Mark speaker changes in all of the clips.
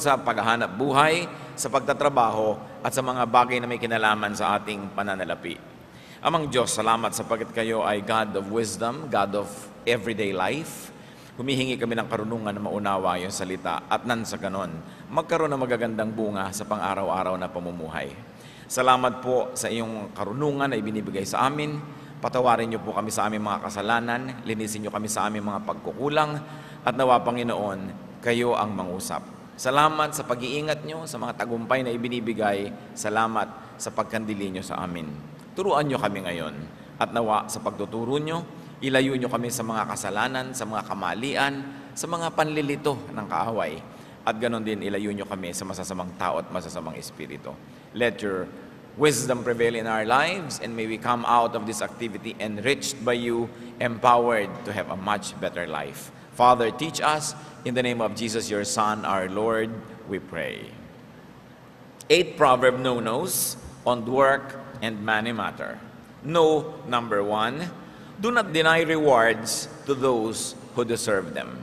Speaker 1: sa paghahanap buhay, sa pagtatrabaho, at sa mga bagay na may kinalaman sa ating pananalapi. Amang Diyos, salamat sapagkat kayo ay God of wisdom, God of everyday life. Humihingi kami ng karunungan na maunawa yung salita at nan sa ganon, magkaroon ng magagandang bunga sa pang-araw-araw na pamumuhay. Salamat po sa iyong karunungan na ibinibigay sa amin. Patawarin niyo po kami sa aming mga kasalanan, linisin niyo kami sa aming mga pagkukulang, at nawa, Panginoon, kayo ang mangusap. Salamat sa pag-iingat nyo, sa mga tagumpay na ibinibigay. Salamat sa pagkandili nyo sa amin. Turuan nyo kami ngayon. At nawa, sa pagtuturo nyo, ilayo nyo kami sa mga kasalanan, sa mga kamalian, sa mga panlilito ng kaaway. At ganon din, ilayo nyo kami sa masasamang tao at masasamang espiritu. Let your wisdom prevail in our lives, and may we come out of this activity enriched by you, empowered to have a much better life. Father, teach us. In the name of Jesus, your Son, our Lord, we pray. 8 proverb no-nos on work and money matter. No, number 1, do not deny rewards to those who deserve them.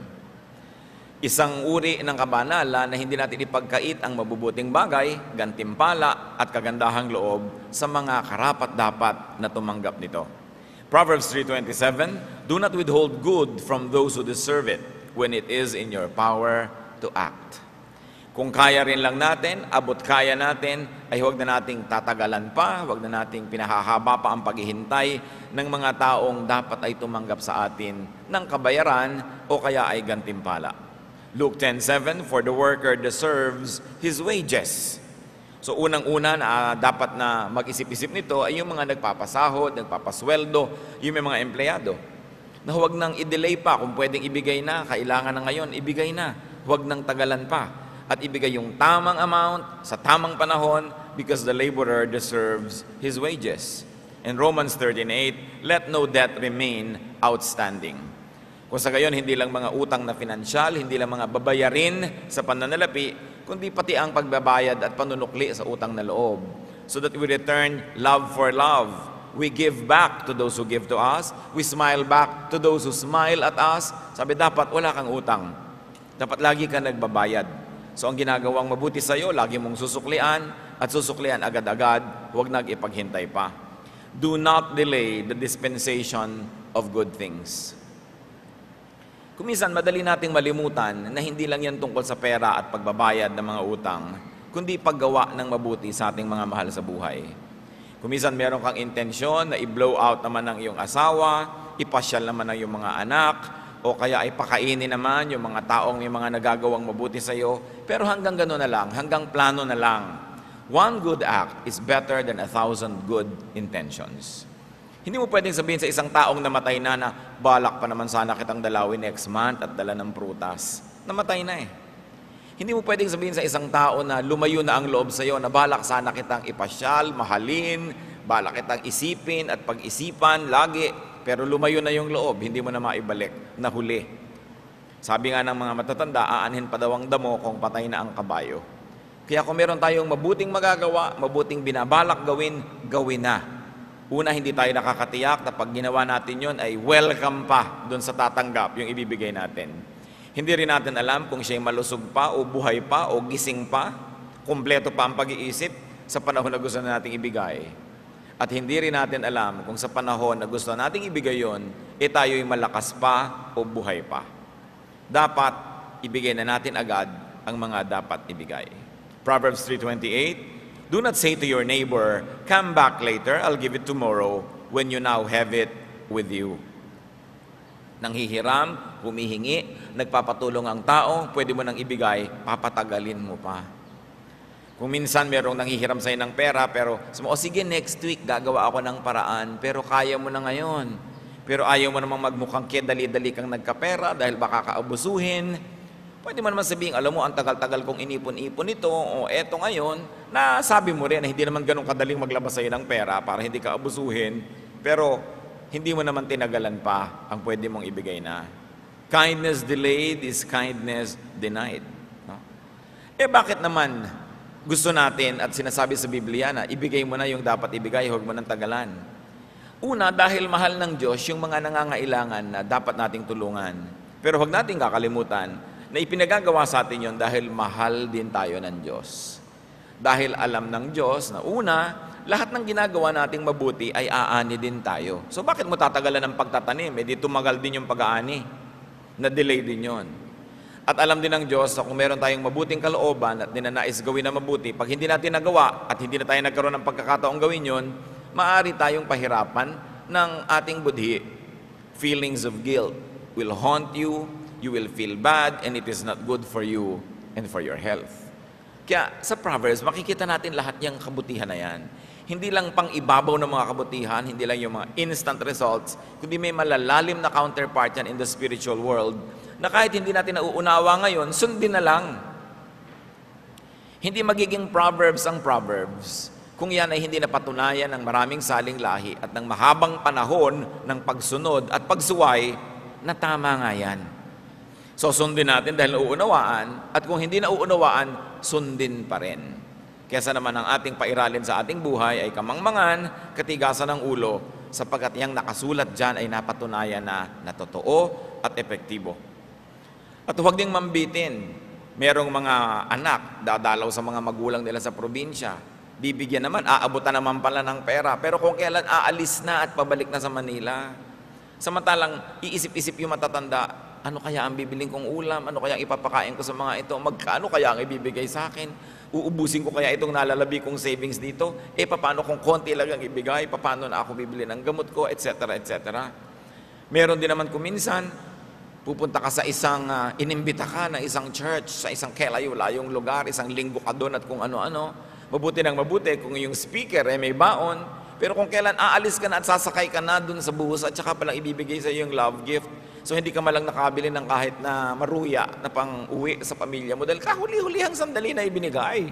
Speaker 1: Isang uri ng kabanalan na hindi natin ipagkait ang mabubuting bagay, gantimpala at kagandahang loob sa mga karapat-dapat na tumanggap nito. Proverbs 3:27, do not withhold good from those who deserve it when it is in your power to act. Kung kaya rin lang natin, abot kaya natin, ay huwag na nating tatagalan pa, huwag na nating pinahahaba pa ang paghihintay ng mga taong dapat ay tumanggap sa atin ng kabayaran o kaya ay gantimpala. Luke 10:7, for the worker deserves his wages. So unang-una na dapat na mag-isip-isip nito ay yung mga nagpapasahod, nagpapasweldo, yung may mga empleyado. Na huwag nang i-delay pa, kung pwedeng ibigay na, kailangan na ngayon, ibigay na. Huwag nang tagalan pa. At ibigay yung tamang amount, sa tamang panahon, because the laborer deserves his wages. In Romans 13:8, let no debt remain outstanding. Kung sa gayon, hindi lang mga utang na pinansyal, hindi lang mga babayarin sa pananalapi, kundi pati ang pagbabayad at panunukli sa utang na loob. So that we return love for love. We give back to those who give to us. We smile back to those who smile at us. Sabi, dapat wala kang utang. Dapat lagi ka nagbabayad. So ang ginagawang mabuti sa iyo, lagi mong susuklian at susuklian agad-agad, huwag nag-ipaghintay pa. Do not delay the dispensation of good things. Kuminsan, madali nating malimutan na hindi lang yan tungkol sa pera at pagbabayad ng mga utang, kundi paggawa ng mabuti sa ating mga mahal sa buhay. Kuminsan, meron kang intensyon na i-blow out naman ng iyong asawa, ipasyal naman ng iyong mga anak, o kaya ay pakainin naman yung mga taong may mga nagagawang mabuti sa iyo, pero hanggang gano'n na lang, hanggang plano na lang. One good act is better than 1,000 good intentions. Hindi mo pwedeng sabihin sa isang taong namatay na balak pa naman sana kitang dalawin next month at dala ng prutas. Namatay na eh. Hindi mo pwedeng sabihin sa isang tao na lumayo na ang loob sa iyo, na balak sana kitang ipasyal, mahalin, balak kitang isipin at pag-isipan lagi, pero lumayo na yung loob, hindi mo na maibalik, nahuli. Sabi nga ng mga matatanda, aanhin pa daw ang damo kung patay na ang kabayo. Kaya kung meron tayong mabuting magagawa, mabuting binabalak gawin, gawin na. Una, hindi tayo nakakatiyak na pag ginawa natin yon ay welcome pa doon sa tatanggap yung ibibigay natin. Hindi rin natin alam kung siya'y malusog pa o buhay pa o gising pa, kumpleto pa ang pag-iisip sa panahon na gusto na nating ibigay. At hindi rin natin alam kung sa panahon na gusto nating ibigay yon, tayo'y malakas pa o buhay pa. Dapat ibigay na natin agad ang mga dapat ibigay. Proverbs 3:28, do not say to your neighbor, come back later, I'll give it tomorrow, when you now have it with you. Nanghihiram, humihingi, nagpapatulong ang tao, pwede mo nang ibigay, papatagalin mo pa. Kung minsan merong nanghihiram sa'yo ng pera, pero sige, next week gagawa ako ng paraan, pero kaya mo na ngayon. Pero ayaw mo namang magmukhang dali-dali kang nagkapera dahil baka kaabusuhin. Pwede mo naman sabihin, alam mo, ang tagal-tagal kong inipon-ipon ito, o eto ngayon, na sabi mo rin na hindi naman ganun kadaling maglabas sa'yo ng pera para hindi ka abusuhin, pero hindi mo naman tinagalan pa ang pwede mong ibigay na. Kindness delayed is kindness denied. No? Bakit naman gusto natin at sinasabi sa Biblia na ibigay mo na yung dapat ibigay, huwag mo nang tagalan? Una, dahil mahal ng Diyos yung mga nangangailangan na dapat nating tulungan. Pero huwag nating kakalimutan, na ipinagagawa sa atin yon dahil mahal din tayo ng Diyos. Dahil alam ng Diyos na una, lahat ng ginagawa nating mabuti ay aani din tayo. So bakit mo tatagalan ng pagtatanim? Di tumagal din yung pag-aani. Na-delay din yon. At alam din ng Diyos na kung meron tayong mabuting kalooban at ninanais gawin na mabuti, pag hindi natin nagawa at hindi na tayo nagkaroon ng pagkakataong gawin yon, maaari tayong pahirapan ng ating budhi. Feelings of guilt will haunt you, you will feel bad, and it is not good for you and for your health. Kaya sa Proverbs, makikita natin lahat yung kabutihan na yan. Hindi lang pang ibabaw ng mga kabutihan, hindi lang yung mga instant results, kundi may malalalim na counterpart yan in the spiritual world na kahit hindi natin nauunawa ngayon, sundin na lang. Hindi magiging Proverbs ang Proverbs kung yan ay hindi napatunayan ng maraming saling lahi at ng mahabang panahon ng pagsunod at pagsuway na tama nga yan. So sundin natin dahil nauunawaan, at kung hindi nauunawaan, sundin pa rin. Kesa naman ang ating pairalin sa ating buhay ay kamangmangan, katigasan ng ulo, sapagkat yang nakasulat dyan ay napatunayan na totoo at epektibo. At huwag ding mambitin. Merong mga anak, dadalaw sa mga magulang nila sa probinsya, bibigyan naman, aabutan naman pala ng pera. Pero kung kailan aalis na at pabalik na sa Manila. Samantalang iisip-isip yung matatanda, ano kaya ang bibiling kong ulam? Ano kaya ang ipapakain ko sa mga ito? Magkano kaya ang ibibigay sa akin? Uubusin ko kaya itong nalalabi kong savings dito? Paano kung konti lang ang ibigay? Paano na ako bibili ng gamot ko? Etc. etc. Meron din naman kuminsan, pupunta ka sa isang, inimbita ka na isang church, sa isang kelayo-layong lugar, isang linggo ka doon at kung ano-ano. Mabuti ng mabuti kung yung speaker ay may baon, pero kung kailan aalis ka na at sasakay ka na dun sa bus at saka palang ibibigay sa iyo yung love gift, so hindi ka malang nakabili ng kahit na maruya na pang uwi sa pamilya mo dahil kahuli-hulihang sandali na ibinigay.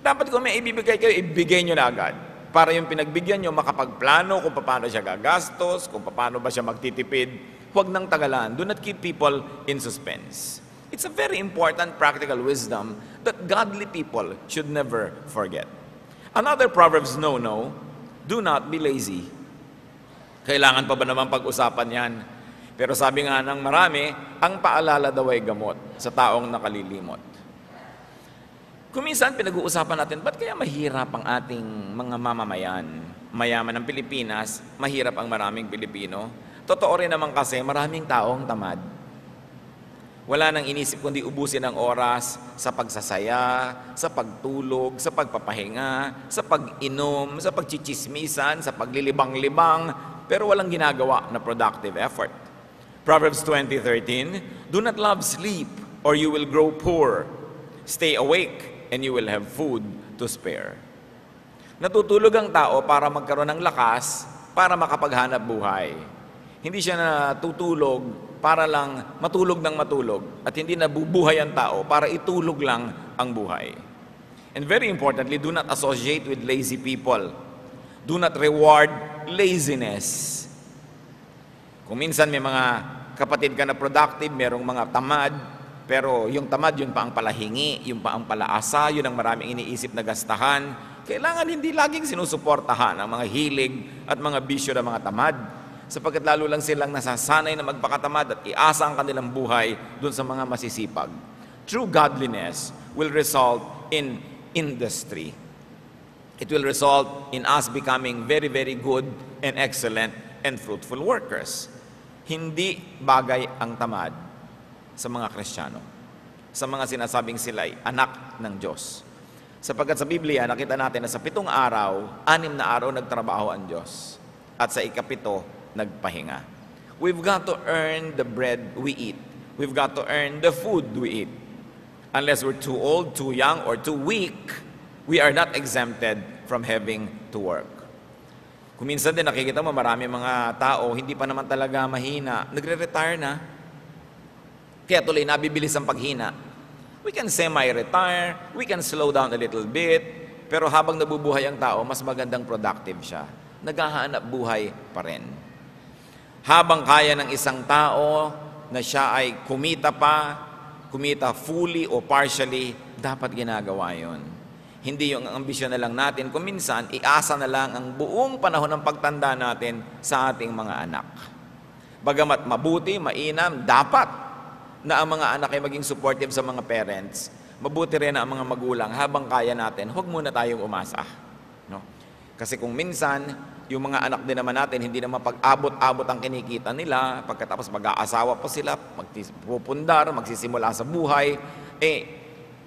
Speaker 1: Dapat kung may ibibigay kayo, ibigay nyo na agad para yung pinagbigyan nyo makapagplano kung paano siya gagastos, kung paano ba siya magtitipid. Huwag nang tagalan. Do not keep people in suspense. It's a very important practical wisdom that godly people should never forget. Another Proverbs no, do not be lazy. Kailangan pa ba naman pag-usapan yan? Pero sabi nga ng marami, ang paalala daw ay gamot sa taong nakalilimot. Kuminsan pinag-uusapan natin, ba't kaya mahirap ang ating mga mamamayan? Mayaman ng Pilipinas, mahirap ang maraming Pilipino. Totoo rin naman kasi maraming taong tamad. Wala nang inisip kundi ubusin ang oras sa pagsasaya, sa pagtulog, sa pagpapahinga, sa pag-inom, sa pagchichismisan, sa paglilibang-libang, pero walang ginagawa na productive effort. Proverbs 20:13, do not love sleep or you will grow poor. Stay awake and you will have food to spare. Natutulog ang tao para magkaroon ng lakas para makapaghanap buhay. Hindi siya natutulog para lang matulog ng matulog at hindi nabubuhay ang tao para itulog lang ang buhay. And very importantly, do not associate with lazy people. Do not reward laziness. Kung minsan may mga kapatid ka na productive, merong mga tamad, pero yung tamad, yun pa ang palahingi, yun pa ang palaasa, yun ang maraming iniisip na gastahan. Kailangan hindi laging sinusuportahan ang mga hilig at mga bisyo ng mga tamad. Sapagkat lalo lang silang nasasanay na magpakatamad at iasa ang kanilang buhay dun sa mga masisipag. True godliness will result in industry. It will result in us becoming very, very good and excellent and fruitful workers. Hindi bagay ang tamad sa mga Kristiyano, sa mga sinasabing sila'y anak ng Diyos. Sapagkat sa Biblia, nakita natin na sa 7 araw, 6 na araw nagtrabaho ang Diyos. At sa ika-7, nagpahinga. We've got to earn the bread we eat. We've got to earn the food we eat. Unless we're too old, too young, or too weak, we are not exempted from having to work. Kung minsan din nakikita mo marami mga tao, hindi pa naman talaga mahina, nagre-retire na. Kaya tuloy nabibilis ang paghina. We can semi-retire, we can slow down a little bit, pero habang nabubuhay ang tao, mas magandang productive siya. Naghahanap buhay pa rin. Habang kaya ng isang tao na siya ay kumita fully o partially, dapat ginagawa yon. Hindi yung ambisyon na lang natin. Kung minsan, iasa na lang ang buong panahon ng pagtanda natin sa ating mga anak. Bagamat mabuti, mainam, dapat na ang mga anak ay maging supportive sa mga parents, mabuti rin na ang mga magulang, habang kaya natin, huwag muna tayong umasa. No? Kasi kung minsan, yung mga anak din naman natin, hindi naman pag-abot-abot ang kinikita nila, pagkatapos mag-aasawa pa sila, magpupundar, magsisimula sa buhay,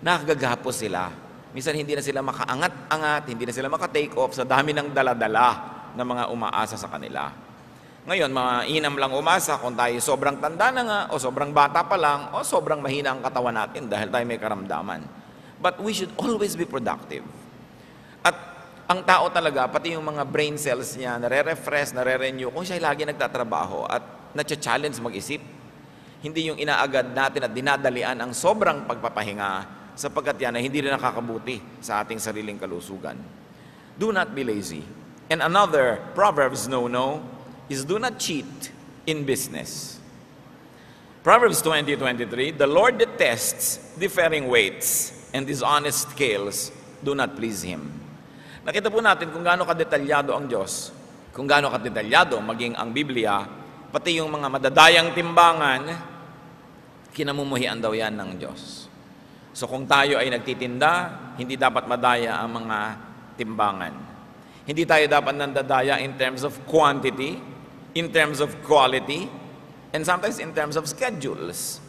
Speaker 1: nakagagapos sila. Minsan hindi na sila makaangat-angat, hindi na sila maka-take off sa dami ng dala-dala ng mga umaasa sa kanila. Ngayon, mainam lang umasa kung tayo sobrang tanda na nga, o sobrang bata pa lang, o sobrang mahina ang katawan natin dahil tayo may karamdaman. But we should always be productive. At ang tao talaga, pati yung mga brain cells niya, nare-refresh, nare-renew, kung siya lagi nagtatrabaho at na-challenge mag-isip. Hindi yung inaagad natin at dinadalian ang sobrang pagpapahinga, sapagkat yan ay hindi rin nakakabuti sa ating sariling kalusugan. Do not be lazy. And another Proverbs no-no is do not cheat in business. Proverbs 20:23, the Lord detests differing weights, and dishonest scales do not please Him. Nakita po natin kung gaano kadetalyado ang Diyos, kung gaano kadetalyado maging ang Biblia, pati yung mga madadayang timbangan, kinamumuhian daw yan ng Diyos. So kung tayo ay nagtitinda, hindi dapat madaya ang mga timbangan. Hindi tayo dapat nandadaya in terms of quantity, in terms of quality, and sometimes in terms of schedules.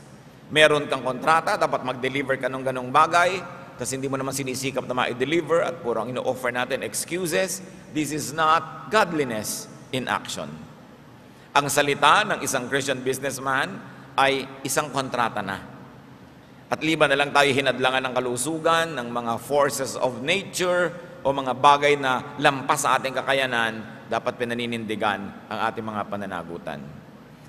Speaker 1: Meron kang kontrata, dapat mag-deliver ka ng ganong bagay, tapos hindi mo naman sinisikap na ma-deliver at puro ang ino-offer natin excuses. This is not godliness in action. Ang salita ng isang Christian businessman ay isang kontrata na. At liban na lang tayo hinadlangan ng kalusugan, ng mga forces of nature, o mga bagay na lampas sa ating kakayanan, dapat pinaninindigan ang ating mga pananagutan.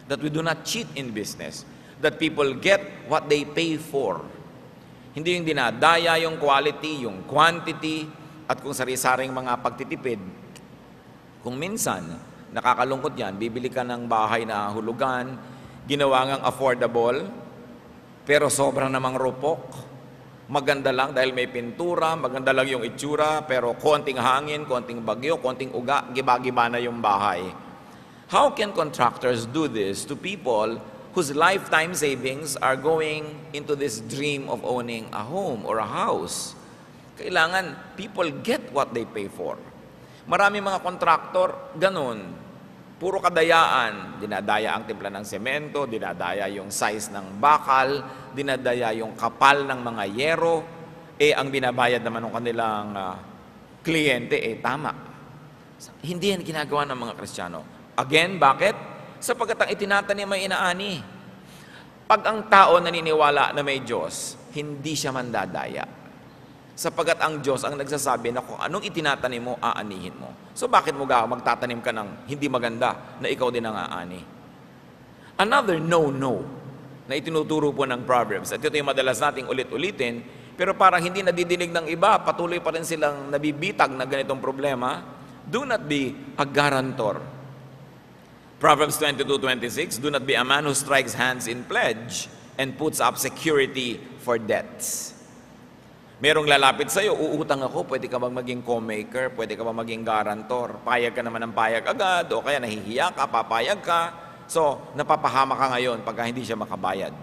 Speaker 1: That we do not cheat in business. That people get what they pay for. Hindi yung dinadaya yung quality, yung quantity, at kung sari-saring mga pagtitipid. Kung minsan, nakakalungkot yan, bibili ka ng bahay na hulugan, ginawa ngang affordable, pero sobrang namang rupok. Maganda lang dahil may pintura, maganda lang yung itsura, pero konting hangin, konting bagyo, konting uga, giba-giba na yung bahay. How can contractors do this to people whose lifetime savings are going into this dream of owning a home or a house? Kailangan people get what they pay for. Marami mga kontraktor, ganun. Puro kadayaan, dinadaya ang timpla ng semento, dinadaya yung size ng bakal, dinadaya yung kapal ng mga yero, ang binabayad naman ng kanilang kliyente, tama. Hindi yan ginagawa ng mga Kristiyano. Again, bakit? Sapagkat ang itinatanim ay inaani. Pag ang tao naniniwala na may Diyos, hindi siya mandadaya. Sapagkat ang Diyos ang nagsasabi na kung anong itinatanim mo, aanihin mo. So bakit mo magtatanim ka ng hindi maganda na ikaw din ang aani? Another no-no na itinuturo po ng Proverbs, at ito yung madalas nating ulit-ulitin, pero parang hindi nadidinig ng iba, patuloy pa rin silang nabibitag na ganitong problema. Do not be a guarantor. Proverbs 22:26, do not be a man who strikes hands in pledge and puts up security for debts. Merong lalapit sa'yo, uutang ako, pwede ka bang maging co-maker, pwede ka bang maging guarantor, payag ka naman ng payag agad, o kaya nahihiya ka, papayag ka, so napapahama ka ngayon pagka hindi siya makabayad.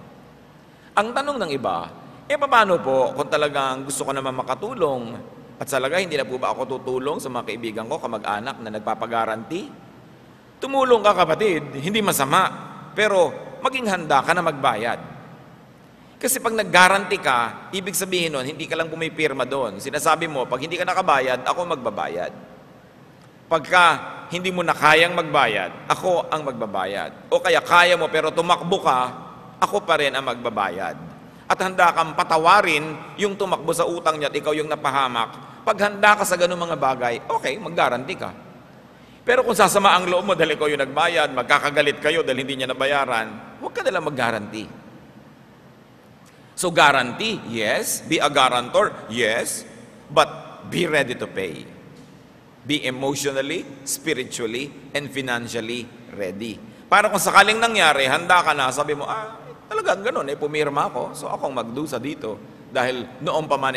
Speaker 1: Ang tanong ng iba, paano po kung talagang gusto ko naman makatulong, at talaga hindi na po ba ako tutulong sa mga kaibigan ko, kamag-anak na nagpapagaranti? Tumulong ka kapatid, hindi masama, pero maging handa ka na magbayad. Kasi pag nag-guarantee ka, ibig sabihin nun, hindi ka lang pumipirma doon. Sinasabi mo, pag hindi ka nakabayad, ako magbabayad. Pagka hindi mo na kayang magbayad, ako ang magbabayad. O kaya kaya mo pero tumakbo ka, ako pa rin ang magbabayad. At handa kang patawarin yung tumakbo sa utang niya at ikaw yung napahamak. Pag handa ka sa ganung mga bagay, okay, mag-guarantee ka. Pero kung sasama ang loob mo dahil ikaw yung nagbayad, magkakagalit kayo dahil hindi niya nabayaran, huwag ka nalang mag-guarantee. So guarantee, yes. Be a guarantor, yes. But be ready to pay. Be emotionally, spiritually, and financially ready. Para kung sakaling nangyari, handa ka na, sabi mo, talagang ganun, pumirma ako, so akong magdusa dito. Dahil noon pa man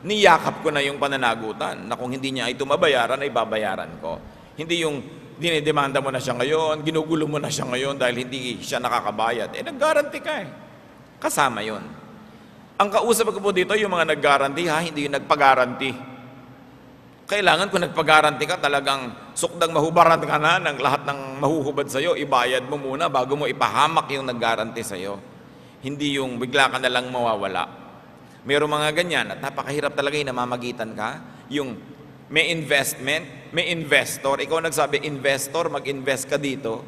Speaker 1: niyakap ko na yung pananagutan, na kung hindi niya ito mabayaran, ay babayaran ko. Hindi yung dinidemanda mo na siya ngayon, ginugulo mo na siya ngayon dahil hindi siya nakakabayad. Nag-guarantee ka kasama yon. Ang kausap ko po dito, yung mga nag-guarantee ha, hindi yung nagpag-guarantee. Kailangan kung nagpag-guarantee ka, talagang sukdang mahubaran ka na ng lahat ng mahuhubad sa'yo, ibayad mo muna bago mo ipahamak yung nag-guarantee sa'yo. Hindi yung bigla ka na lang mawawala. Mayroong mga ganyan at napakahirap talaga yung namamagitan ka. Yung may investment, may investor, ikaw nagsabi, investor, mag-invest ka dito.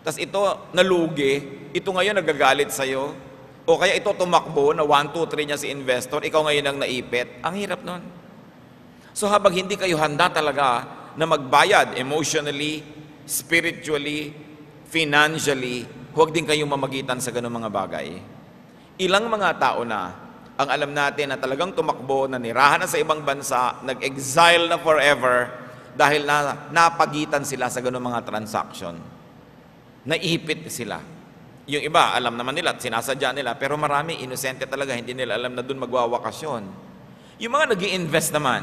Speaker 1: Tapos ito nalugi, ito ngayon nagagalit sa'yo. O kaya ito tumakbo na 1, 2, 3 niya si investor, ikaw ngayon ang naipit. Ang hirap nun. So habang hindi kayo handa talaga na magbayad emotionally, spiritually, financially, huwag din kayong mamagitan sa ganung mga bagay. Ilang mga tao na ang alam natin na talagang tumakbo, na nirahan na sa ibang bansa, nag-exile na forever dahil napagitan sila sa ganung mga transaction. Naipit sila. Yung iba, alam naman nila, sinasadya nila, pero marami, inosente talaga, hindi nila alam na doon magwawakasyon. Yung mga nag-i-invest naman,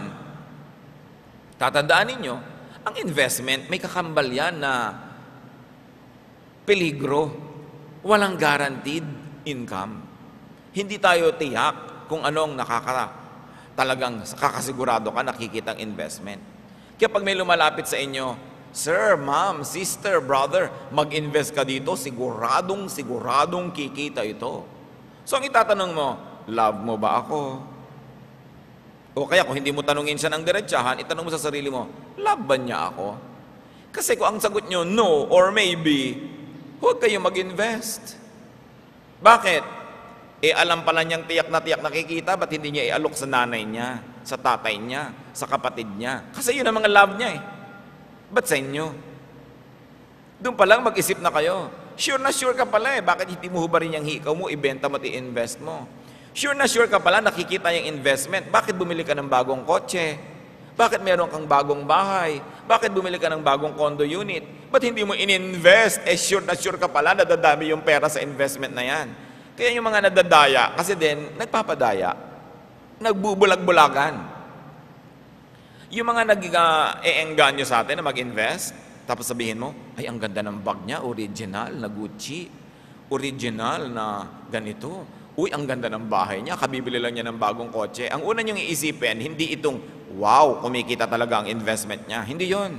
Speaker 1: tatandaan ninyo, ang investment, may kakambal yan na peligro, walang guaranteed income. Hindi tayo tiyak kung anong talagang kakasigurado ka nakikitang investment. Kaya pag may lumalapit sa inyo, Sir, ma'am, sister, brother, mag-invest ka dito, siguradong kikita ito. So ang itatanong mo, love mo ba ako? O kaya kung hindi mo tanungin siya ng diretsahan, itanong mo sa sarili mo, love ba niya ako? Kasi kung ang sagot nyo, no or maybe, huwag kayo mag-invest. Bakit? Alam pala niyang tiyak na nakikita, ba't hindi niya ialok sa nanay niya, sa tatay niya, sa kapatid niya? Kasi yun ang mga love niya eh. Ba't sa inyo? Doon pa lang mag-isip na kayo. Sure na sure ka pala eh. Bakit hindi mo hubarin yung hikaw mo, ibenta mo at i-invest mo? Sure na sure ka pala, nakikita yung investment. Bakit bumili ka ng bagong kotse? Bakit meron kang bagong bahay? Bakit bumili ka ng bagong condo unit? Ba't hindi mo in-invest? Sure na sure ka pala, nadadami yung pera sa investment na yan. Kaya yung mga nadadaya, kasi din, nagpapadaya. Nagbubulag-bulagan. Yung mga nag-eengganyo sa atin na mag-invest, tapos sabihin mo, ay ang ganda ng bag niya, original na Gucci, original na ganito. Uy, ang ganda ng bahay niya, kabibili lang niya ng bagong kotse. Ang una niyong iisipin, hindi itong, wow, kumikita talaga ang investment niya. Hindi yon.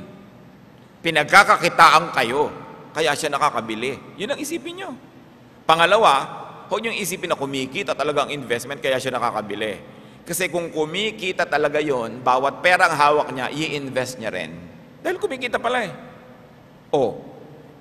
Speaker 1: Pinagkakakitaan kayo, kaya siya nakakabili. Yun ang isipin niyo. Pangalawa, huwag niyong isipin na kumikita talaga ang investment, kaya siya nakakabili. Kasi kung kumikita talaga yon, bawat perang hawak niya, i-invest niya rin. Dahil kumikita pala eh.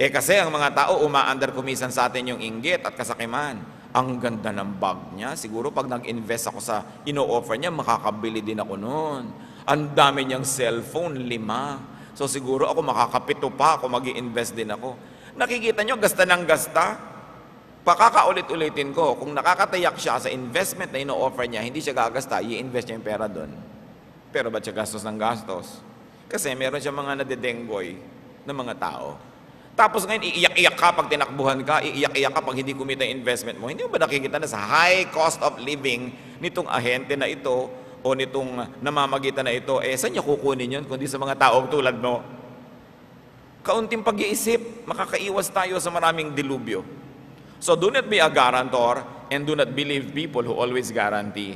Speaker 1: Kasi ang mga tao, umaandar kumisan sa atin yung inggit at kasakiman. Ang ganda ng bag niya. Siguro pag nag-invest ako sa ino-offer niya, makakabili din ako noon. Ang dami niyang cellphone, 5. So siguro ako makakapito pa, ako mag-i-invest din ako. Nakikita niyo, gasta ng gasta. Pakakaulit-ulitin ko, kung nakakatayak siya sa investment na ino-offer niya, hindi siya gagasta, i-invest niya yung pera doon. Pero ba't siya gastos ng gastos? Kasi meron siya mga nadedenggoy na mga tao. Tapos ngayon, iiyak-iyak ka pag tinakbuhan ka, iiyak-iyak ka pag hindi kumita yung investment mo. Hindi mo ba nakikita na sa high cost of living nitong ahente na ito o nitong namamagitan na ito, saan niya kukunin yun kundi sa mga taong tulad mo? Kaunting pag-iisip, makakaiwas tayo sa maraming dilubyo. So do not be a guarantor and do not believe people who always guarantee.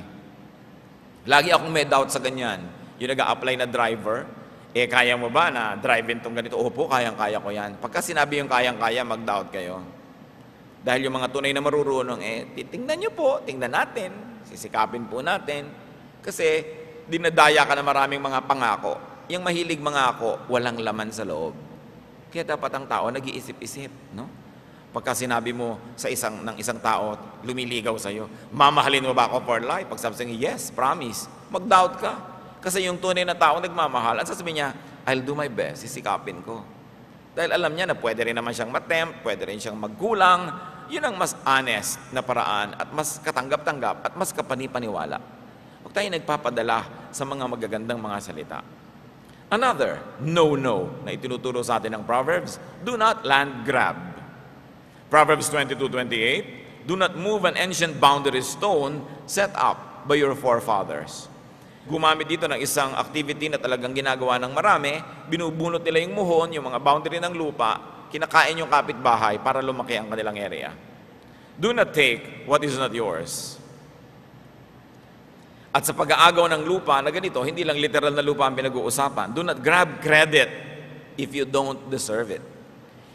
Speaker 1: Lagi akong may doubt sa ganyan. Yung nag-a-apply na driver, kaya mo ba na drive-in tong ganito? Opo, kayang-kaya ko yan. Pagka sinabi yung kayang-kaya, mag-doubt kayo. Dahil yung mga tunay na marurunong, tingnan nyo po, tingnan natin, sisikapin po natin. Kasi dinadaya ka na maraming mga pangako. Yung mahilig mangako, walang laman sa loob. Kaya dapat ang tao nag-iisip-isip, no? Pagka sinabi mo ng isang tao, lumiligaw sa'yo, mamahalin mo ba ako for life? Pag sabi niya, yes, promise. Mag-doubt ka. Kasi yung tunay na tao nagmamahal, ang sasabihin niya, I'll do my best, sisikapin ko. Dahil alam niya na pwede rin naman siyang matempt, pwede rin siyang magkulang. Yun ang mas honest na paraan at mas katanggap-tanggap at mas kapanipaniwala. Huwag tayo nagpapadala sa mga magagandang mga salita. Another, no na itinuturo sa atin ng Proverbs, do not land grab. Proverbs 22:28, do not move an ancient boundary stone set up by your forefathers. Gumamit dito ng isang activity na talagang ginagawa ng marami, binubunot nila yung muhon, yung mga boundary ng lupa, kinakain yung kapitbahay para lumaki ang kanilang area. Do not take what is not yours. At sa pag-aagaw ng lupa na ganito, hindi lang literal na lupa ang pinag-uusapan. Do not grab credit if you don't deserve it.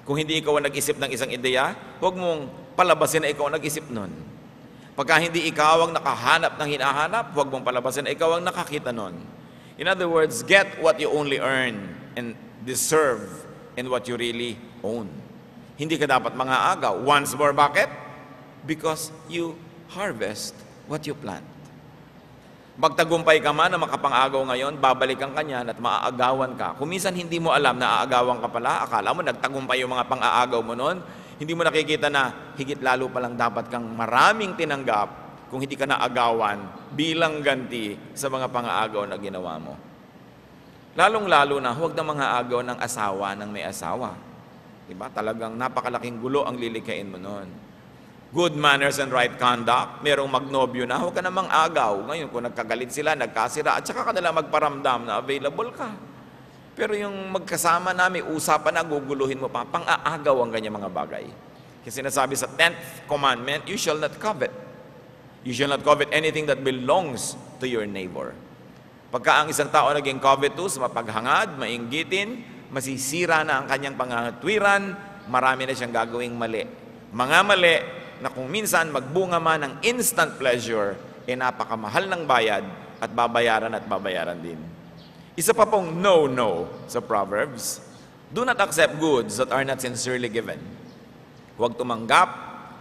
Speaker 1: Kung hindi ikaw ang nag-isip ng isang ideya, huwag mong palabasin na ikaw ang nag-isip nun. Pagka hindi ikaw ang nakahanap ng hinahanap, huwag mong palabasin na ikaw ang nakakita nun. In other words, get what you only earn and deserve and what you really own. Hindi ka dapat mangaagaw. Once more, bakit? Because you harvest what you plant. Magtagumpay ka man na makapang-agaw ngayon, babalikan ka niyan at maaagawan ka. Kung minsan hindi mo alam na aagawan ka pala, akala mo nagtagumpay yung mga pang-aagaw mo noon, hindi mo nakikita na higit lalo palang dapat kang maraming tinanggap kung hindi ka naagawan bilang ganti sa mga pang-aagaw na ginawa mo. Lalong-lalo na huwag na mga agaw ng asawa ng may asawa. Diba? Talagang napakalaking gulo ang lilikhain mo noon. Good manners and right conduct, merong magnobyo na, huwag ka namang agaw. Ngayon, kung nagkagalit sila, nagkasira, at saka ka nila magparamdam na available ka. Pero yung magkasama na, may usapan na, guguluhin mo pa, pang-aagaw ang ganyan mga bagay. Kasi sinasabi sa 10th commandment, you shall not covet. You shall not covet anything that belongs to your neighbor. Pagka ang isang tao naging covetous, mapaghangad, mainggitin, masisira na ang kanyang pangangatwiran, marami na siyang gagawing mali. Mga mali na kung minsan magbunga man ng instant pleasure, napakamahal ng bayad at babayaran din. Isa pa pong no sa Proverbs, do not accept goods that are not sincerely given. Huwag tumanggap,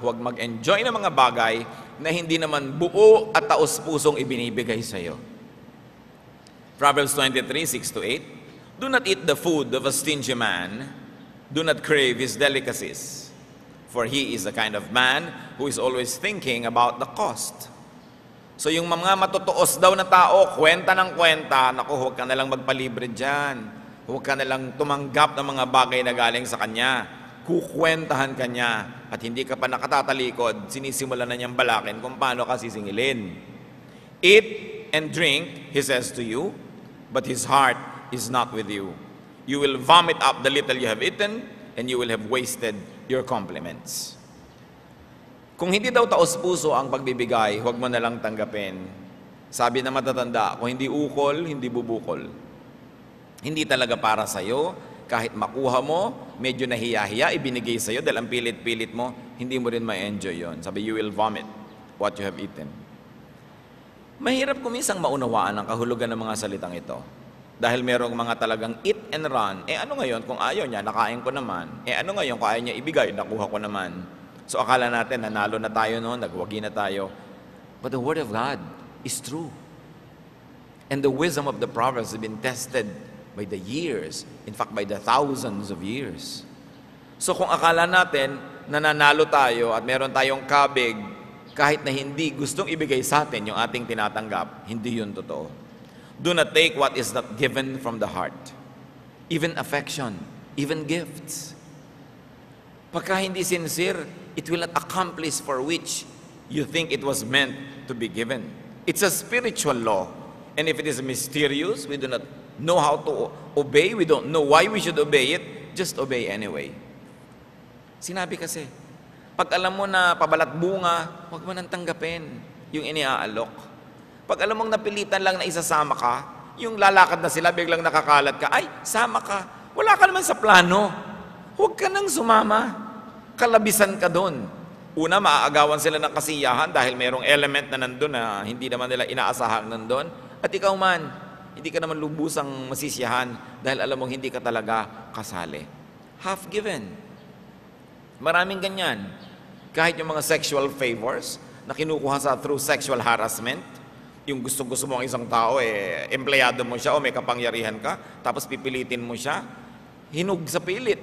Speaker 1: huwag mag-enjoy ng mga bagay na hindi naman buo at taos-pusong ibinibigay sa iyo. Proverbs 23:6-8, do not eat the food of a stingy man, do not crave his delicacies. For he is the kind of man who is always thinking about the cost. So yung mga matutuos daw na tao, kwenta ng kwenta, naku, huwag ka nalang magpalibre dyan. Huwag ka nalang tumanggap ng mga bagay na galing sa kanya. Kukwentahan ka niya. At hindi ka pa nakatatalikod, sinisimula na niyang balakin kung paano ka sisingilin. Eat and drink, he says to you, but his heart is not with you. You will vomit up the little you have eaten, and you will have wasted your compliments. Kung hindi daw taos-puso ang pagbibigay, huwag mo na lang tanggapin. Sabi na matatanda, kung hindi ukol, hindi bubukol. Hindi talaga para sa'yo, kahit makuha mo, medyo nahiya-hiya, ibinigay sa'yo dahil ang pilit-pilit mo, hindi mo rin ma-enjoy yon. Sabi, you will vomit what you have eaten. Mahirap kumisang maunawaan ang kahulugan ng mga salitang ito. Dahil merong mga talagang eat and run, ano ngayon kung ayaw niya, nakain ko naman. Ano ngayon kung ayaw niya ibigay, nakuha ko naman. So akala natin, nanalo na tayo noon, nagwagi na tayo. But the Word of God is true. And the wisdom of the Proverbs has been tested by the years, in fact by the thousands of years. So kung akala natin, nananalo tayo at meron tayong kabig, kahit na hindi gustong ibigay sa atin yung ating tinatanggap, hindi yun totoo. Do not take what is not given from the heart. Even affection, even gifts. Pagka hindi sincere, it will not accomplish for which you think it was meant to be given. It's a spiritual law. And if it is mysterious, we do not know how to obey, we don't know why we should obey it, just obey anyway. Sinabi kasi, pag alam mo na pabalat bunga, huwag mo nang tanggapin yung iniaalok. Pag alam mong napilitan lang na isasama ka, yung lalakad na sila, biglang nakakalat ka, ay, sama ka. Wala ka naman sa plano. Huwag ka nang sumama. Kalabisan ka doon. Una, maaagawan sila ng kasiyahan dahil mayroong element na nandun na hindi naman nila inaasahan nandun. At ikaw man, hindi ka naman lubusang masisiyahan dahil alam mong hindi ka talaga kasali. Half given. Maraming ganyan. Kahit yung mga sexual favors na kinukuha sa through sexual harassment, yung gusto-gusto mo ang isang tao, empleyado mo siya o may kapangyarihan ka, tapos pipilitin mo siya, hinug sa pilit.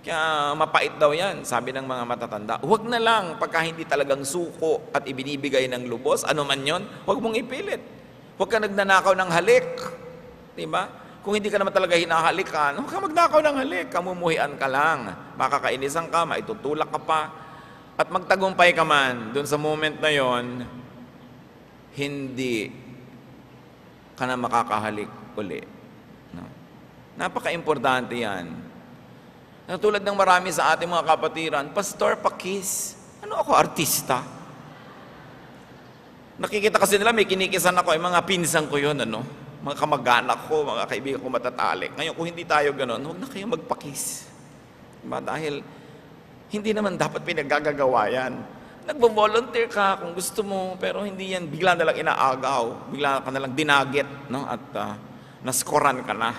Speaker 1: Kaya mapait daw yan, sabi ng mga matatanda. Huwag na lang, pagka hindi talagang suko at ibinibigay ng lubos, ano man yon, huwag mong ipilit. Huwag ka nagnanakaw ng halik. Diba? Kung hindi ka naman talaga hinahalikan, huwag ka magnakaw ng halik, kamumuhian ka lang. Makakainisan ka, maitutulak ka pa. At magtagumpay ka man, dun sa moment na yon, hindi ka na makakahalik uli. No? Napaka-importante yan. Tulad ng marami sa ating mga kapatiran, Pastor, pakis. Ano ako, artista? Nakikita kasi nila, may kinikisan ako, mga pinsan ko yun, ano? Mga kamag-anak ko, mga kaibigan ko matatalik. Ngayon, kung hindi tayo ganun, huwag na kayo magpakis. Diba? Dahil hindi naman dapat pinaggagawa yan. Nagbo-volunteer ka kung gusto mo, pero hindi yan bigla na lang inaagaw, bigla ka na lang dinagit, no? At naskoran ka na.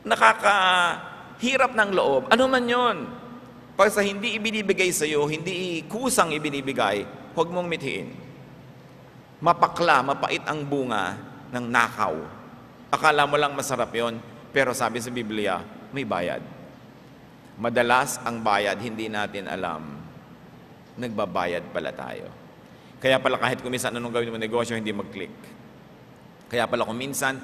Speaker 1: Nakakahirap ng loob. Ano man yon? Pag sa hindi ibinibigay sa iyo, hindi kusang ibinibigay, huwag mong mithiin. Mapakla, mapait ang bunga ng nakaw. Akala mo lang masarap yon, pero sabi sa Biblia, may bayad. Madalas ang bayad, hindi natin alam. Nagbabayad pala tayo. Kaya pala kahit kuminsan anong gawin mo negosyo, hindi mag-click. Kaya pala kuminsan,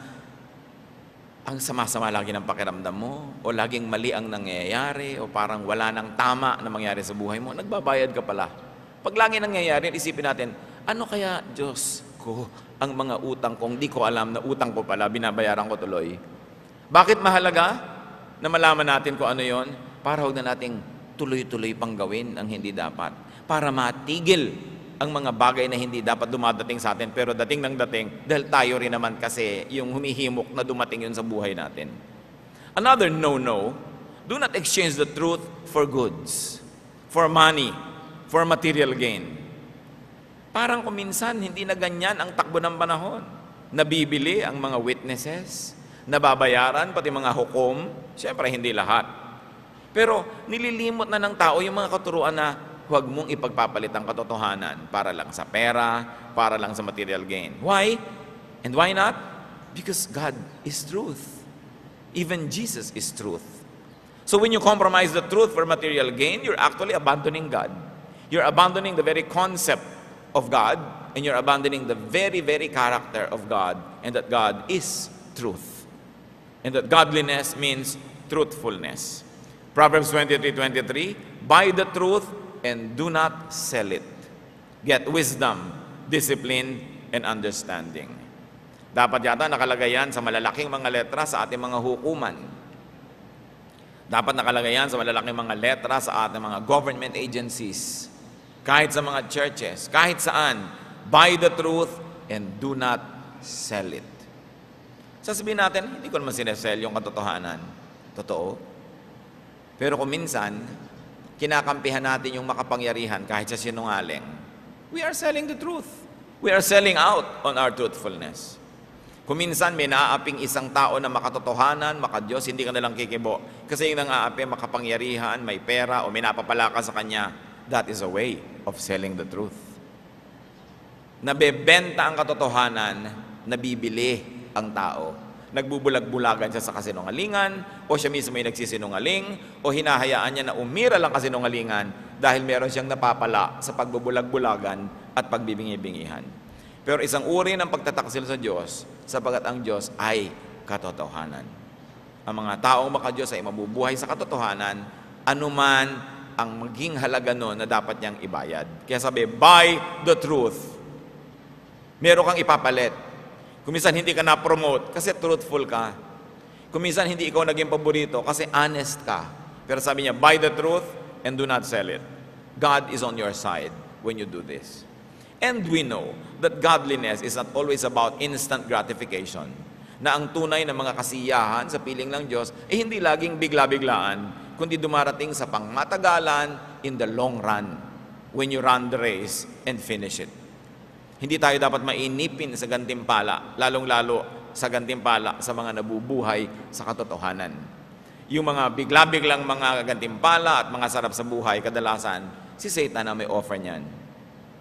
Speaker 1: ang sama-sama lagi ng pakiramdam mo, o laging mali ang nangyayari, o parang wala nang tama na mangyari sa buhay mo, nagbabayad ka pala. Pag lagi nangyayari, isipin natin, ano kaya, Diyos ko, ang mga utang kong di ko alam na utang ko pala, binabayaran ko tuloy. Bakit mahalaga na malaman natin kung ano yon? Para huwag na nating tuloy-tuloy pang gawin ang hindi dapat. Para matigil ang mga bagay na hindi dapat dumadating sa atin, pero dating ng dating, dahil tayo rin naman kasi yung humihimok na dumating yun sa buhay natin. Another no-no, do not exchange the truth for goods, for money, for material gain. Parang kuminsan, hindi na ganyan ang takbo ng panahon. Nabibili ang mga witnesses, nababayaran, pati mga hukom, siyempre hindi lahat. Pero nililimot na ng tao yung mga katuruan na huwag mong ipagpapalit ang katotohanan para lang sa pera, para lang sa material gain. Why? And why not? Because God is truth. Even Jesus is truth. So when you compromise the truth for material gain, you're actually abandoning God. You're abandoning the very concept of God, and you're abandoning the very, very character of God, and that God is truth. And that godliness means truthfulness. Proverbs 23:23, buy the truth and do not sell it. Get wisdom, discipline, and understanding. Dapat yata nakalagay yan sa malalaking mga letra sa ating mga hukuman. Dapat nakalagay yan sa malalaking mga letra sa ating mga government agencies. Kahit sa mga churches, kahit saan, buy the truth and do not sell it. Sasabihin natin, hindi ko naman sinesell yung katotohanan. Totoo. Pero kung minsan, kinakampihan natin yung makapangyarihan kahit sa sinungaling, we are selling the truth. We are selling out on our truthfulness. Kung minsan may naaaping isang tao na makatotohanan, makadiyos, hindi ka nalang kikibo. Kasi yung nang-aapi, makapangyarihan, may pera, o may napapala ka sa kanya, that is a way of selling the truth. Nabebenta ang katotohanan, nabibili ang tao. Nagbubulag-bulagan siya sa kasinungalingan, o siya mismo ay nagsisinungaling, o hinahayaan niya na umira lang kasinungalingan dahil meron siyang napapala sa pagbubulag-bulagan at pagbibingi-bingihan. Pero isang uri ng pagtataksil sa Diyos, sapagat ang Diyos ay katotohanan. Ang mga taong makadiyos ay mabubuhay sa katotohanan, anuman ang maging halaga nun na dapat niyang ibayad. Kaya sabi, buy the truth. Meron kang ipapalit. Kuminsan hindi ka na-promote kasi truthful ka. Kuminsan hindi ikaw naging paborito kasi honest ka. Pero sabi niya, buy the truth and do not sell it. God is on your side when you do this. And we know that godliness is not always about instant gratification. Na ang tunay na mga kasiyahan sa piling ng Diyos ay hindi laging bigla-biglaan, kundi dumarating sa pangmatagalan in the long run when you run the race and finish it. Hindi tayo dapat mainipin sa gantimpala, lalong-lalo sa gantimpala sa mga nabubuhay sa katotohanan. Yung mga bigla-biglang mga gantimpala at mga sarap sa buhay, kadalasan, si Satan na may offer niyan.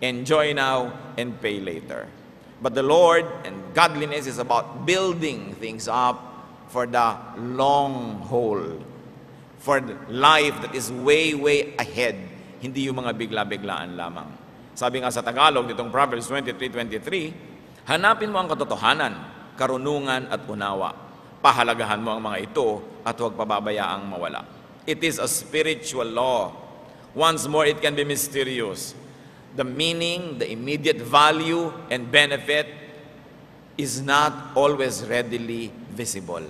Speaker 1: Enjoy now and pay later. But the Lord and godliness is about building things up for the long haul, for life that is way, way ahead. Hindi yung mga bigla-biglaan lamang. Sabi nga sa Tagalog, nitong Proverbs 23:23, hanapin mo ang katotohanan, karunungan at unawa. Pahalagahan mo ang mga ito at huwag pababayaang mawala. It is a spiritual law. Once more, it can be mysterious. The meaning, the immediate value, and benefit is not always readily visible.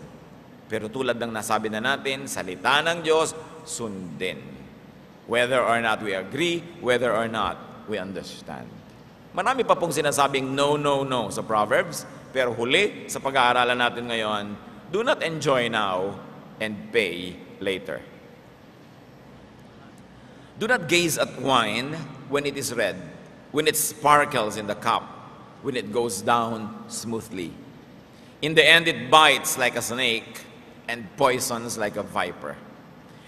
Speaker 1: Pero tulad ng nasabi na natin, salita ng Diyos, sundin. Whether or not we agree, whether or not we understand. Marami pa pong sinasabing no, no, no sa Proverbs, pero huli sa pag-aaralan natin ngayon, do not enjoy now and pay later. Do not gaze at wine when it is red, when it sparkles in the cup, when it goes down smoothly. In the end, it bites like a snake and poisons like a viper.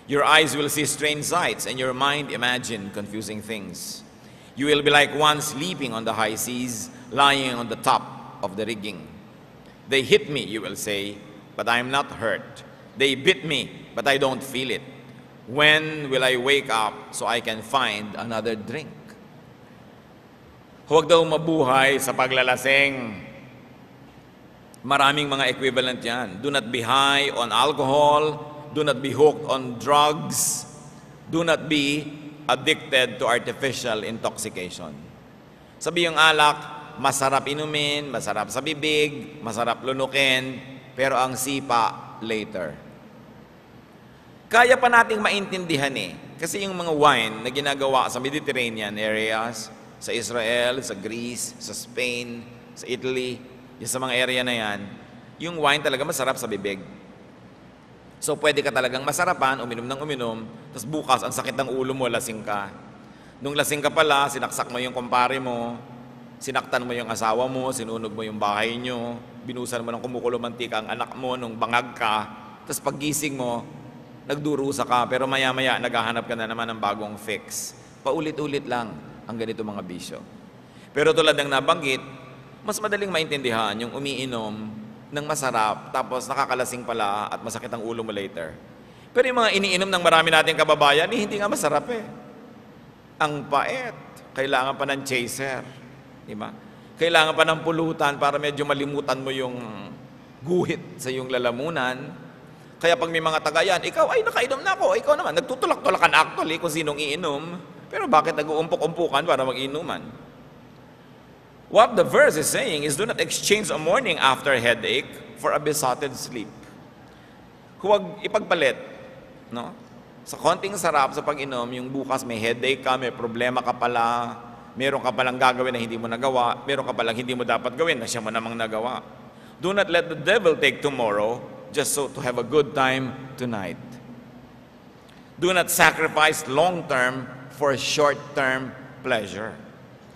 Speaker 1: Your eyes will see strange sights, and your mind imagine confusing things. You will be like one sleeping on the high seas, lying on the top of the rigging. They hit me, you will say, but I am not hurt. They bit me, but I don't feel it. When will I wake up so I can find another drink? Huwag daw mabuhay sa paglalasing. Maraming mga equivalent yan. Do not be high on alcohol. Do not be hooked on drugs. Do not be addicted to artificial intoxication. Sabi yung alak, masarap inumin, masarap sa bibig, masarap lunukin, pero ang sipa later. Kaya pa nating maintindihan kasi yung mga wine na ginagawa sa Mediterranean areas, sa Israel, sa Greece, sa Spain, sa Italy, yung sa mga area na yan, yung wine talaga masarap sa bibig. So pwede ka talagang masarapan, uminom ng uminom, tapos bukas ang sakit ng ulo mo, lasing ka. Nung lasing ka pala, sinaksak mo yung kumpare mo, sinaktan mo yung asawa mo, sinunog mo yung bahay nyo, binusan mo ng kumukulo mantika ang anak mo nung bangag ka, tapos paggising mo, nagdurusa ka, pero maya-maya naghahanap ka na naman ng bagong fix. Paulit-ulit lang ang ganito mga bisyo. Pero tulad ng nabanggit, mas madaling maintindihan yung umiinom ng masarap, tapos nakakalasing pala at masakit ang ulo mo later. Pero yung mga iniinom ng marami nating kababayan, hindi nga masarap Ang pait. Kailangan pa ng chaser. Diba? Kailangan pa ng pulutan para medyo malimutan mo yung guhit sa iyong lalamunan. Kaya pag may mga tagayan, ikaw ay nakainom na ako, ikaw naman, nagtutulak-tulakan actually kung sinong iinom. Pero bakit nag-uumpok-umpukan para mag-inuman? What the verse is saying is, do not exchange a morning after headache for a besotted sleep. Huwag ipagpalit, no? Sa konting sarap sa pag-inom, yung bukas may headache ka, may problema ka pala, meron ka palang gagawin na hindi mo nagawa, meron ka palang hindi mo dapat gawin na siya mo namang nagawa. Do not let the devil take tomorrow just so to have a good time tonight. Do not sacrifice long-term for short-term pleasure.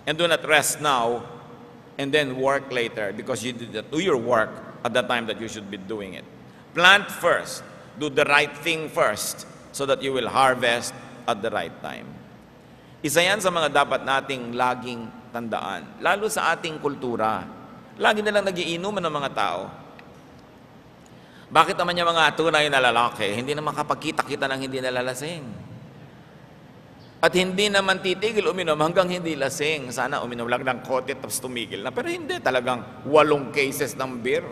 Speaker 1: And do not rest now and then work later because you did not do your work at the time that you should be doing it. Plant first. Do the right thing first so that you will harvest at the right time. Isa yan sa mga dapat nating laging tandaan. Lalo sa ating kultura. Lagi na lang nagiinuman ng mga tao. Bakit naman yung mga tunay na lalaki, hindi naman makapagkita-kita ng hindi nalalasing? At hindi naman titigil uminom hanggang hindi lasing. Sana uminom lang ng kote tapos tumigil na. Pero hindi, talagang 8 cases ng beer.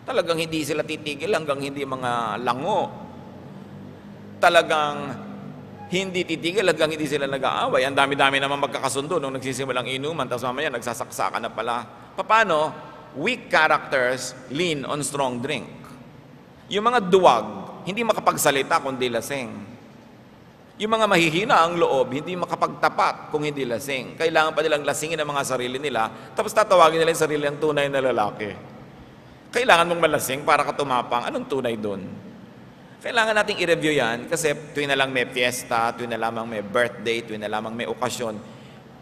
Speaker 1: Talagang hindi sila titigil hanggang hindi mga lango. Talagang hindi titigil hanggang hindi sila nag-aaway. Ang dami-dami naman magkakasundo nung nagsisimulang inuman, tapos mamaya nagsasaksakan na pala. Paano? Weak characters lean on strong drink. Yung mga duwag, hindi makapagsalita kundi lasing. Yung mga mahihina ang loob, hindi makapagtapat kung hindi lasing. Kailangan pa nilang lasingin ang mga sarili nila, tapos tatawagin nila yung sarili ang tunay na lalaki. Kailangan mong malasing para ka tumapang. Anong tunay doon? Kailangan nating i-review yan kasi tuwing na lang may fiesta, tuwing na lamang may birthday, tuwing na lamang may okasyon,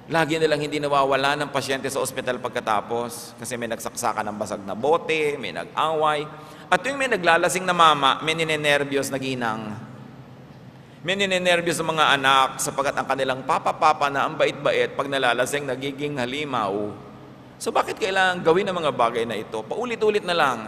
Speaker 1: lagi nilang hindi nawawala ng pasyente sa ospital pagkatapos kasi may nagsaksakan ng basag na bote, may nag-away. At tuwing may naglalasing na mama, may ninenervyos na ginang. May ninenervyos sa mga anak sapagkat ang kanilang papa-papa na ang bait-bait pag nalalasing nagiging halimaw. So bakit kailangan gawin ang mga bagay na ito? Paulit-ulit na lang.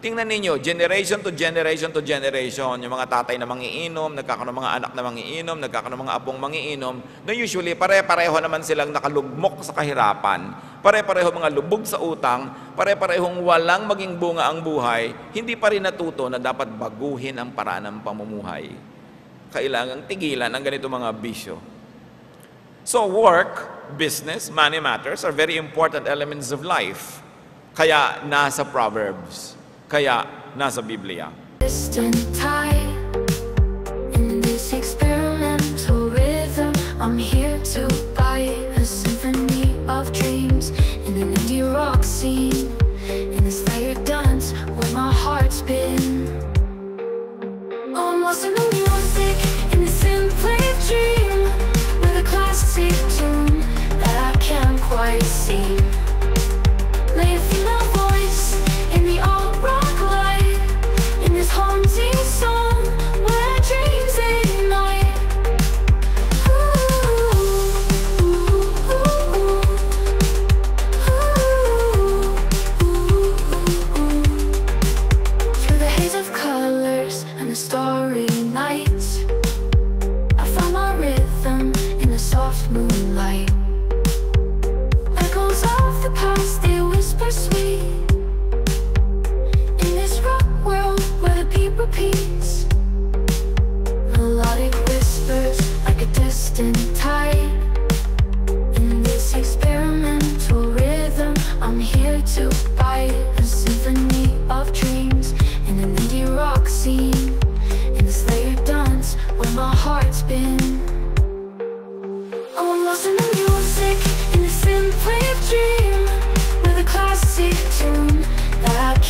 Speaker 1: Tingnan ninyo, generation to generation to generation, yung mga tatay na mangiinom, nagkakaroon ng mga anak na mangiinom, nagkakaroon ng mga apong mangiinom, na usually pare-pareho naman silang nakalugmok sa kahirapan, pare-pareho mga lubog sa utang, pare-parehong walang maging bunga ang buhay, hindi pa rin natuto na dapat baguhin ang paraan ng pamumuhay. Kailangang tigilan ang ganito mga bisyo. So work, business, money matters are very important elements of life. Kaya nasa Proverbs. Kaya nasa Biblia.
Speaker 2: Distant tide in this experimental river.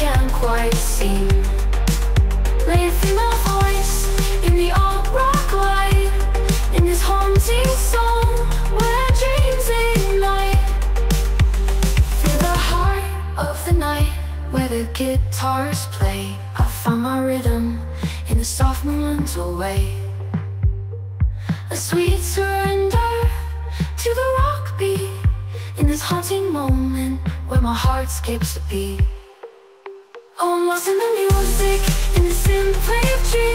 Speaker 2: can't quite seem. Lay a female voice in the alt rock light, in this haunting song where dreams ignite. Through the heart of the night, where the guitars play, I found my rhythm in the soft moon's away. A sweet surrender to the rock beat, in this haunting moment where my heart skips a beat. Oh, I'm lost in the music, in the symphony of dreams.